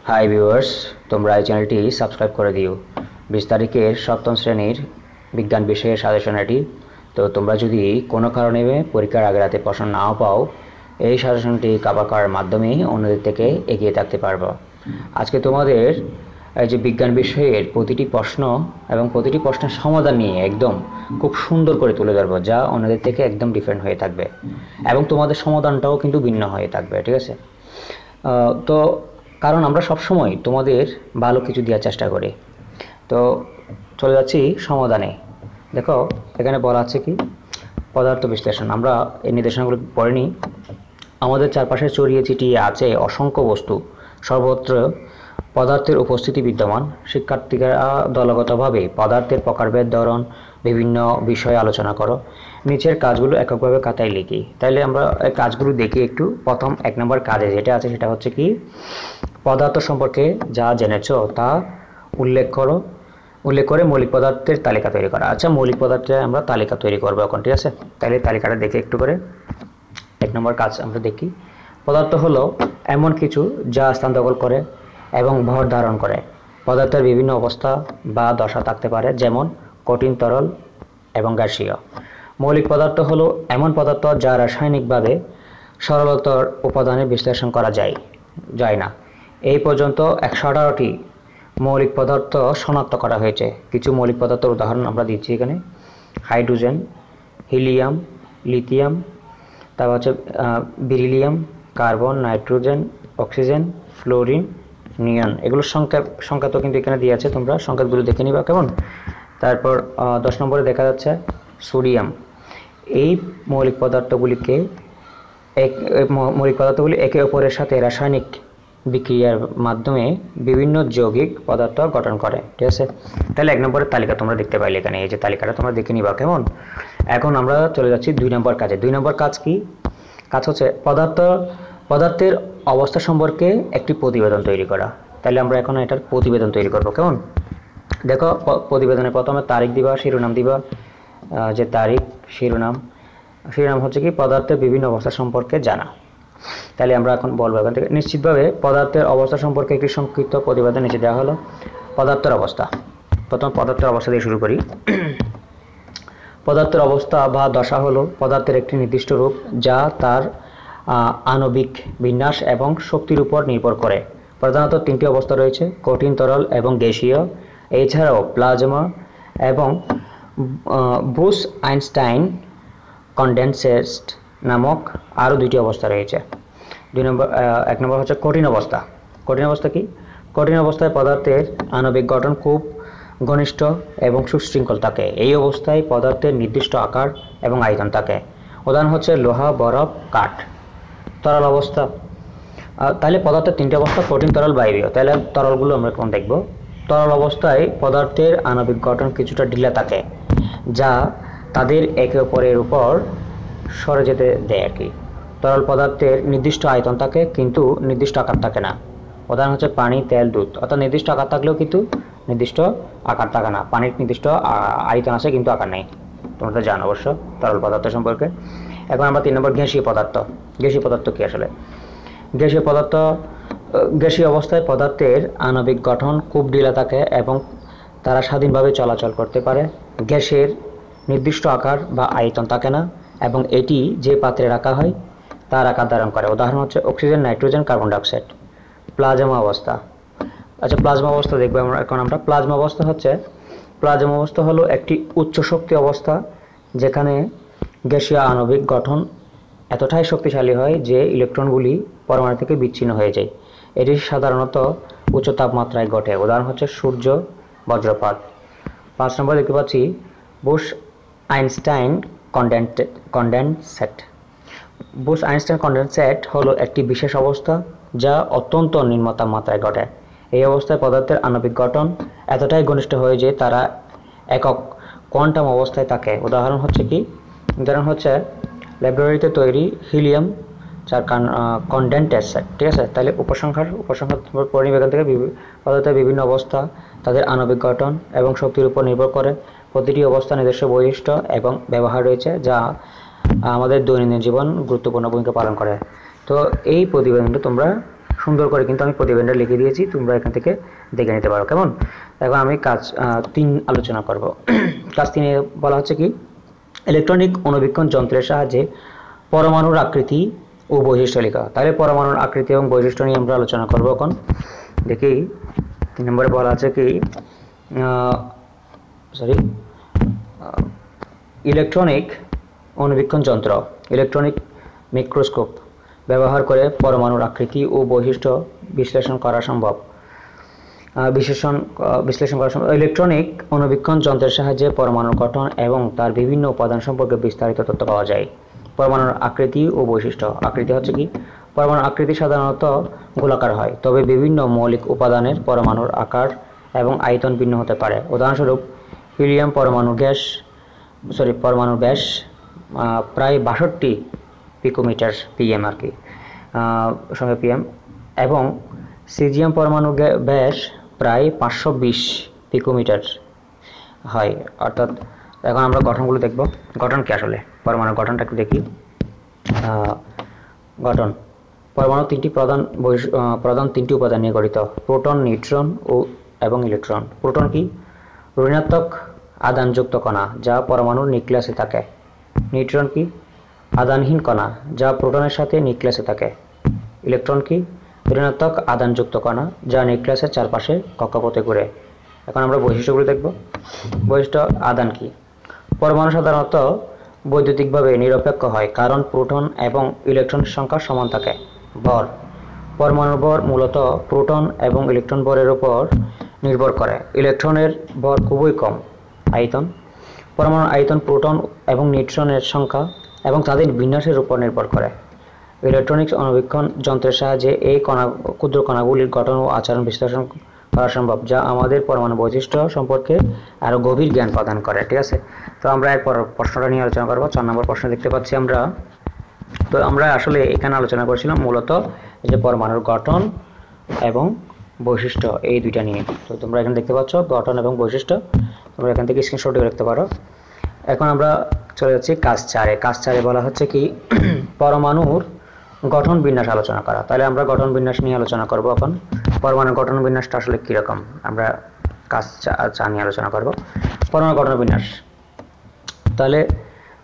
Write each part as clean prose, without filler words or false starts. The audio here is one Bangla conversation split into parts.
হাই ভিউয়ার্স, তোমরা এই চ্যানেলটি সাবস্ক্রাইব করে দিও। 20 তারিখের সপ্তম শ্রেণীর বিজ্ঞান বিষয়ের সাজেশন এটি। তো তোমরা যদি কোনো কারণে পরীক্ষার আগে রাতে প্রশ্ন নাও পাও, এই সাজেশনটি কভার করার মাধ্যমে অন্যদের থেকে এগিয়ে থাকতে পারবে। আজকে তোমাদের এই যে বিজ্ঞান বিষয়ের প্রতিটি প্রশ্ন এবং প্রতিটি প্রশ্নের সমাধান নিয়ে একদম খুব সুন্দর করে তুলে ধরবো, যা অন্যদের থেকে একদম ডিফারেন্ট হয়ে থাকবে এবং তোমাদের সমাধানটাও কিন্তু ভিন্ন হয়ে থাকবে। ঠিক আছে? তো কারণ আমরা সবসময় তোমাদের ভালো কিছু দেওয়ার চেষ্টা করি। তো চলে যাচ্ছি সমাধানে। দেখো এখানে বলা আছে কি, পদার্থ বিশ্লেষণ। আমরা এই নির্দেশনাগুলো পড়ে নিই। আমাদের চারপাশে ছড়িয়ে ছিটিয়ে আছে অসংখ্য বস্তু, সর্বত্র পদার্থের উপস্থিতি বিদ্যমান। শিক্ষার্থীরা দলগতভাবে পদার্থের প্রকারভেদ, ধরন, বিভিন্ন বিষয়ে আলোচনা করো। নিচের কাজগুলো এককভাবে খাতায় লিখি। তাইলে আমরা এই কাজগুলো দেখি একটু। প্রথম 1 নম্বর কাজে যেটা আছে সেটা হচ্ছে কি, পদার্থ সম্পর্কে যা জেনেছো তা উল্লেখ করে মৌলিক পদার্থের তালিকা তৈরি করা। আচ্ছা, মৌলিক পদার্থের আমরা তালিকা তৈরি করবো এখন। ঠিক আছে? তাহলে তালিকাটা দেখে একটু করে 1 নম্বর কাজ আমরা দেখি। পদার্থ হলো এমন কিছু যা স্থান দখল করে এবং ভর ধারণ করে। পদার্থের বিভিন্ন অবস্থা বা দশা থাকতে পারে, যেমন কঠিন, তরল এবং গ্যাসীয়। মৌলিক পদার্থ হলো এমন পদার্থ যা রাসায়নিকভাবে সরলতর উপাদানে বিশ্লেষণ করা যায় না। এই পর্যন্ত 118টি মৌলিক পদার্থ শনাক্ত করা হয়েছে। কিছু মৌলিক পদার্থের উদাহরণ আমরা দিচ্ছি এখানে: হাইড্রোজেন, হিলিয়াম, লিথিয়াম, তারপর হচ্ছে beryllium, carbon, nitrogen, oxygen, fluorine, neon. এগুলোর সংখ্যা তো কিন্তু এখানে দিয়ে আছে, তোমরা সংখ্যাগুলো দেখে নিবা কেমন। তারপর 10 নম্বরে দেখা যাচ্ছে সোডিয়াম। এই মৌলিক পদার্থগুলি একে অপরের সাথে রাসায়নিক বিক্রিয়ার মাধ্যমে বিভিন্ন যৌগিক পদার্থ গঠন করে। ঠিক আছে? তাহলে 1 নম্বরের তালিকা তোমরা দেখতে পাইলে এখানে, এই যে তালিকাটা তোমরা দেখে নিবা কেমন। এখন আমরা চলে যাচ্ছি 2 নম্বর কাজে। 2 নম্বর কাজ কি? কাজ হচ্ছে পদার্থের অবস্থা সম্পর্কে একটি প্রতিবেদন তৈরি করা। তাহলে আমরা এখন এটার প্রতিবেদন তৈরি করবো কেমন। দেখো, প্রতিবেদনে প্রথমে তারিখ দিবা, শিরোনাম দিবা। যে তারিখ, শিরোনাম হচ্ছে কি, পদার্থের বিভিন্ন অবস্থা সম্পর্কে জানা। তাহলে আমরা এখন বলবো এখান থেকে, নিশ্চিতভাবে পদার্থের অবস্থা সম্পর্কে একটি সংক্ষিপ্ত প্রতিবেদন নিচে দেওয়া হলো। পদার্থের অবস্থা। প্রথম পদার্থের অবস্থা দিয়ে শুরু করি। পদার্থের অবস্থা বা দশা হলো পদার্থের একটি নির্দিষ্ট রূপ, যা তার আণবিক বিন্যাস এবং শক্তির উপর নির্ভর করে। প্রধানত 3টি অবস্থা রয়েছে: কঠিন, তরল এবং গ্যাসীয়। এছাড়াও প্লাজমা এবং বুশ-আইনস্টাইন কনডেনসেট নামক আরও 2টি অবস্থা রয়েছে। 1 নম্বর হচ্ছে কঠিন অবস্থা। কঠিন অবস্থা কি? কঠিন অবস্থায় পদার্থের আণবিক গঠন খুব ঘনিষ্ঠ এবং সুশৃঙ্খল থাকে। এই অবস্থায় পদার্থের নির্দিষ্ট আকার এবং আয়তন থাকে। উদাহরণ হচ্ছে লোহা, বরফ, কাঠ। তরল অবস্থা। তাহলে পদার্থের 3টি অবস্থা: কঠিন, তরল, বায়বীয়। তাহলে তরলগুলো আমরা এখন দেখব। তরল অবস্থায় পদার্থের আণবিক গঠন কিছুটা ঢিলা থাকে, যা তাদের একে অপরের উপর সরে যেতে দেয় আর কি। তরল পদার্থের নির্দিষ্ট আয়তন থাকে, কিন্তু নির্দিষ্ট আকার থাকে না। উদাহরণ হচ্ছে পানি, তেল, দুধ। অর্থাৎ নির্দিষ্ট আকার থাকলেও কিন্তু নির্দিষ্ট আকার থাকে না। পানির নির্দিষ্ট আয়তন আছে, কিন্তু আকার নেই। তোমরা তো জানো অবশ্য তরল পদার্থ সম্পর্কে। এখন আমরা 3 নম্বর গ্যাসীয় পদার্থ। গ্যাসীয় পদার্থ কি আসলে? গ্যাসীয় অবস্থায় পদার্থের আণবিক গঠন খুব ঢিলা থাকে এবং তারা স্বাধীনভাবে চলাচল করতে পারে। গ্যাসের নির্দিষ্ট আকার বা আয়তন থাকে না এবং এটি যে পাত্রে রাখা হয় তার আকার ধারণ করে। উদাহরণ হচ্ছে oxygen, nitrogen, carbon dioxide. Plasma অবস্থা। আচ্ছা, প্লাজমা অবস্থা দেখবো আমরা। প্লাজমা অবস্থা হলো একটি উচ্চ শক্তি অবস্থা, যেখানে গ্যাসীয় আণবিক গঠন এতটাই শক্তিশালী হয় যে ইলেকট্রনগুলি পরমাণু থেকে বিচ্ছিন্ন হয়ে যায়। এটি সাধারণত উচ্চ তাপমাত্রায় ঘটে। উদাহরণ হচ্ছে সূর্য, বজ্রপাত। 5 নম্বর দেখতে পাচ্ছি বুশ-আইনস্টাইন কনডেনসেট। বুশ-আইনস্টাইন কনডেনসেট হলো একটি বিশেষ অবস্থা যা অত্যন্ত নিম্ন তাপমাত্রায় ঘটে। এই অবস্থায় পদার্থের আণবিক গঠন এতটাই ঘনিষ্ঠ হয় যে তারা একক কোয়ান্টাম অবস্থায় থাকে। উদাহরণ হচ্ছে ল্যাবরেটরিতে তৈরি হিলিয়াম, যার কনডেনসেট। ঠিক আছে? তাহলে উপসংহার পরিবেগন থেকে পদার্থের বিভিন্ন অবস্থা, তাদের আণবিক গঠন এবং শক্তির উপর নির্ভর করে। প্রতিটি অবস্থা নিজস্ব বৈশিষ্ট্য এবং ব্যবহার রয়েছে, যা আমাদের দৈনন্দিন জীবন গুরুত্বপূর্ণ ভূমিকা পালন করে। তো এই প্রতিবেদনটা তোমরা সুন্দর করে কিন্তু আমি প্রতিবেদনটা লিখে দিয়েছি, তোমরা এখান থেকে দেখে নিতে পারো। কেমন? এখন আমি কাজ 3 আলোচনা করব। কাজ 3-এ বলা হচ্ছে কি, ইলেকট্রনিক অণুবীক্ষণ যন্ত্রের সাহায্যে পরমাণুর আকৃতি ও বৈশিষ্ট্য লেখা। তাহলে পরমাণুর আকৃতি এবং বৈশিষ্ট্য নিয়ে আমরা আলোচনা করব। এখন দেখি 3 নম্বরে বলা আছে কি, ইলেকট্রনিক অণুবীক্ষণ যন্ত্র, ইলেকট্রনিক মাইক্রোস্কোপ ব্যবহার করে পরমাণুর আকৃতি ও বৈশিষ্ট্য বিশ্লেষণ করা সম্ভব। ইলেকট্রনিক অণুবীক্ষণ যন্ত্রের সাহায্যে পরমাণুর গঠন এবং তার বিভিন্ন উপাদান সম্পর্কে বিস্তারিত তথ্য পাওয়া যায়। পরমাণুর আকৃতি ও বৈশিষ্ট্য। আকৃতি হচ্ছে কি, পরমাণুর আকৃতি সাধারণত গোলাকার হয়, তবে বিভিন্ন মৌলিক উপাদানের পরমাণুর আকার এবং আয়তন ভিন্ন হতে পারে। উদাহরণস্বরূপ, হিলিয়াম পরমাণুর ব্যাস প্রায় 62 পিকোমিটার, পিএম আর কি, সঙ্গে পিএম, এবং সিজিয়াম পরমাণু ব্যাস প্রায় 520 পিকোমিটার হয়। অর্থাৎ এখন আমরা গঠনগুলো দেখব। গঠন কি আসলে, পরমাণুর গঠনটা একটু দেখি। গঠন, পরমাণু প্রধান তিনটি উপাদান নিয়ে গঠিত: প্রোটন, নিউট্রন এবং ইলেকট্রন। প্রোটন কি? ঋণাত্মক আধানযুক্ত কণা যা পরমাণুর নিউক্লিয়াসে থাকে। নিউট্রন কি? আধানহীন কণা যা প্রোটনের সাথে নিউক্লিয়াসে থাকে। ইলেকট্রন কি? ঋণাত্মক আধানযুক্ত কণা যা নিউক্লিয়াসের চারপাশে কক্ষপথে ঘুরে। এখন আমরা বৈশিষ্ট্যগুলো দেখব। বৈশিষ্ট্য, আধান কি? পরমাণু সাধারণত বৈদ্যুতিকভাবে নিরপেক্ষ হয় কারণ প্রোটন এবং ইলেকট্রনের সংখ্যা সমান থাকে। ভর, পরমাণুর ভর মূলত প্রোটন এবং ইলেকট্রন ভরের উপর নির্ভর করে। ইলেকট্রনের ভর খুবই কম। আয়তন, পরমাণুর আয়তন প্রোটন এবং নিউট্রনের সংখ্যা এবং তাদের বিন্যাসের উপর নির্ভর করে। ইলেকট্রনিক্স অণুবীক্ষণ যন্ত্রের সাহায্যে এই ক্ষুদ্র কণাগুলির গঠন ও আচরণ বিশ্লেষণ করা সম্ভব, যা আমাদের পরমাণু বৈশিষ্ট্য সম্পর্কে আরও গভীর জ্ঞান প্রদান করে। ঠিক আছে, তো আমরা এরপর প্রশ্নটা নিয়ে আলোচনা করবো। 4 নম্বর প্রশ্ন দেখতে পাচ্ছি আমরা। তো আমরা আসলে এখানে আলোচনা করছিলাম মূলত যে পরমাণুর গঠন এবং বৈশিষ্ট্য, এই দুইটা নিয়ে। তো তোমরা এখানে দেখতে পাচ্ছ গঠন এবং বৈশিষ্ট্য, তোমরা এখান থেকে স্ক্রিনশট দিয়ে রাখতে পারো। এখন আমরা চলে যাচ্ছি কাজ 4-এ। কাজ 4-এ বলা হচ্ছে কি, পরমাণুর গঠন বিন্যাস আলোচনা করা। তাহলে আমরা গঠন বিন্যাস নিয়ে আলোচনা করব। এখন পরমাণুর গঠন বিন্যাসটা আসলে কীরকম, আমরা কাজ 4 নিয়ে আলোচনা করব। পরমাণু গঠন বিন্যাস। তাহলে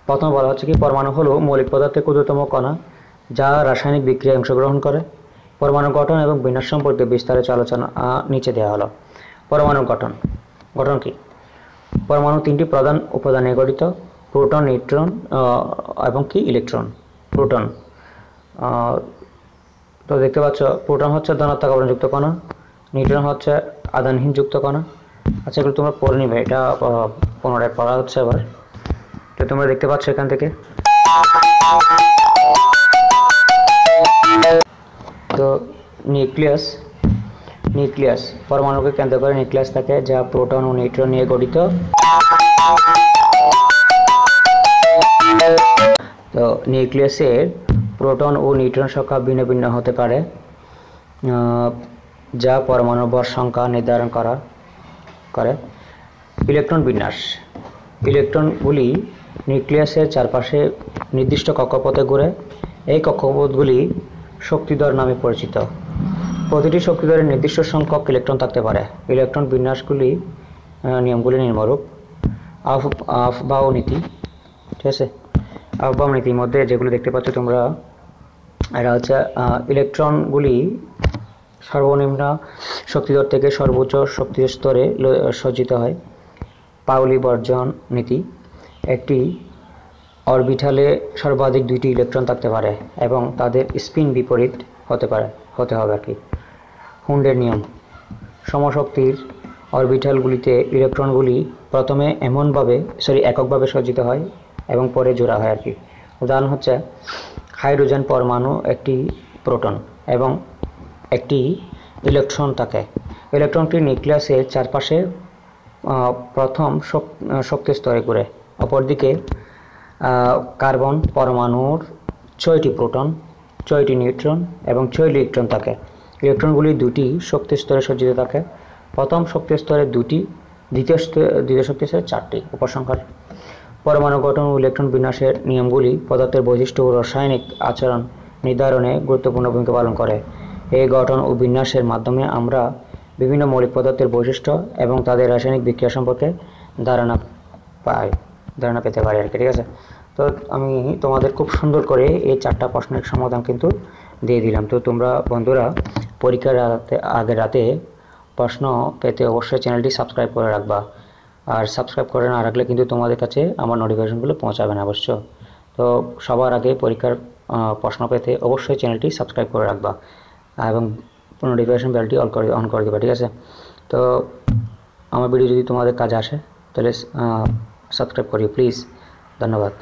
প্রথম বলা হচ্ছে কি, পরমাণু হলো মৌলিক পদার্থের ক্ষুদ্রতম কণা যা রাসায়নিক বিক্রিয়ায় অংশগ্রহণ করে। পরমাণু গঠন এবং বিন্যাস সম্পর্কে বিস্তারিত আলোচনা নিচে দেওয়া হলো। পরমাণু গঠন। গঠন কি? পরমাণু 3টি প্রধান উপাদানে গঠিত: প্রোটন, নিউট্রন এবং কি ইলেকট্রন। প্রোটন, তো দেখতে পাচ্ছ প্রোটন হচ্ছে ধনাত্মক আবরণযুক্ত কণা, নিউট্রন হচ্ছে আধানহীন যুক্ত কণা। আচ্ছা, এগুলো তোমরা পড়ে নিবে, এটা পুনরায় পড়া হচ্ছে আবার। তো তোমরা দেখতে পাচ্ছ এখান থেকে, তো নিউক্লিয়াস পরমাণুকে কেন্দ্র করে নিউক্লিয়াস থাকে, যা প্রোটন ও নিউট্রন নিয়ে গঠিত। তো নিউক্লিয়াসের প্রোটন ও নিউট্রন সংখ্যা ভিন্ন ভিন্ন হতে পারে, যা পরমাণুর ভর সংখ্যা নির্ধারণ করে। ইলেকট্রন বিন্যাস। ইলেকট্রনগুলি নিউক্লিয়াসের চারপাশে নির্দিষ্ট কক্ষপথে ঘুরে। এই কক্ষপথগুলি শক্তিধর নামে পরিচিত। প্রতিটি শক্তিধরের নির্দিষ্ট সংখ্যক ইলেকট্রন থাকতে পারে। ইলেকট্রন বিন্যাসগুলি নিয়মগুলি নিম্নরূপ: আফবাহ নীতি। ঠিক আছে, আফবাহ নীতির মধ্যে যেগুলো দেখতে পাচ্ছ তোমরা, এটা হচ্ছে ইলেকট্রনগুলি সর্বনিম্ন শক্তিধর থেকে সর্বোচ্চ শক্তি স্তরে সজ্জিত হয়। পাউলি বর্জন নীতি। একটি অরবিটালে সর্বাধিক 2টি ইলেকট্রন থাকতে পারে এবং তাদের স্পিন বিপরীত হতে হবে আর কি। হুন্ডের নিয়ম। সমশক্তির অরবিটালগুলিতে ইলেকট্রনগুলি প্রথমে এককভাবে সজ্জিত হয় এবং পরে জোড়া হয় আর কি। উদাহরণ হচ্ছে হাইড্রোজেন পরমাণু একটি প্রোটন এবং একটি ইলেকট্রন থাকে। ইলেকট্রনটি নিউক্লিয়াসের চারপাশে প্রথম শক্তি স্তরে ঘুরে। অপরদিকে কার্বন পরমাণুর 6টি প্রোটন, 6টি নিউট্রন এবং 6টি ইলেকট্রন থাকে। ইলেকট্রনগুলি 2টি শক্তি স্তরে সজ্জিত থাকে। প্রথম শক্তি স্তরে 2টি, দ্বিতীয় শক্তি স্তরে 4টি। উপসংহার: পরমাণু গঠন ও ইলেকট্রন বিন্যাসের নিয়মগুলি পদার্থের বৈশিষ্ট্য ও রাসায়নিক আচরণ নির্ধারণে গুরুত্বপূর্ণ ভূমিকা পালন করে। এই গঠন ও বিন্যাসের মাধ্যমে আমরা বিভিন্ন মৌলিক পদার্থের বৈশিষ্ট্য এবং তাদের রাসায়নিক বিক্রিয়া সম্পর্কে ধারণা পেতে পারি আর কি। ঠিক আছে, তো আমি তোমাদের খুব সুন্দর করে এই 4টা প্রশ্নের সমাধান কিন্তু দিয়ে দিলাম। তো তোমরা বন্ধুরা পরীক্ষার আগের রাতে প্রশ্ন পেতে অবশ্যই চ্যানেলটি সাবস্ক্রাইব করে রাখবা। আর সাবস্ক্রাইব করে না রাখলে কিন্তু তোমাদের কাছে আমার নোটিফিকেশনগুলো পৌঁছাবে না অবশ্য। তো সবার আগে পরীক্ষার প্রশ্ন পেতে অবশ্যই চ্যানেলটি সাবস্ক্রাইব করে রাখবা এবং নোটিফিকেশন বেলটি অন করে দেবা। ঠিক আছে, তো আমার ভিডিও যদি তোমাদের কাজে আসে তাহলে সাবস্ক্রাইব করিও প্লিজ। ধন্যবাদ।